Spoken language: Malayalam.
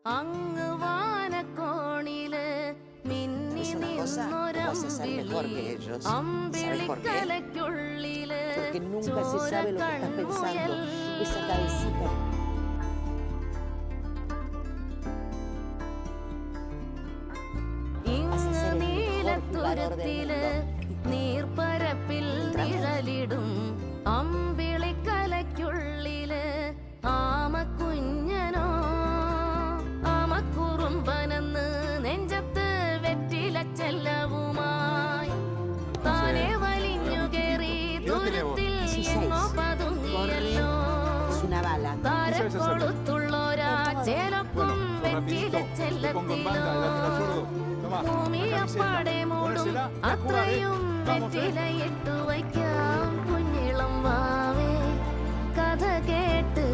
അങ്ങ് വാനക്കോണില് മിന്നി നിന്നൊരമ്പിളി അമ്പിളിക്കലയ്ക്കുള്ളില് ചോര കൺമുയൽ ഇങ്ങ് നീലത്തുരത്തില് നീർപ്പരപ്പിൽ നിഴലിടും അമ്പിളിക്കലയ്ക്കുള്ളില് ആമക്കുഞ്ഞനോ ആമക്കുറുമ്പനെന്ന് നെഞ്ചത്ത് വെറ്റില ചെല്ലവുമായി താനെ വലിഞ്ഞു കേറി ദൂരത്തിൽ എങ്ങോ പതുങ്ങിയല്ലോ താരക്കൊടുത്തുള്ളോരാ ചേലക്കും വെറ്റില ചെല്ലത്തിലോ ഭൂമിയപ്പാടെ മൂടും അത്രയും വെറ്റിലയിട്ടു വയ്ക്കാം കുഞ്ഞിളം വാവേ കഥ കേട്ട്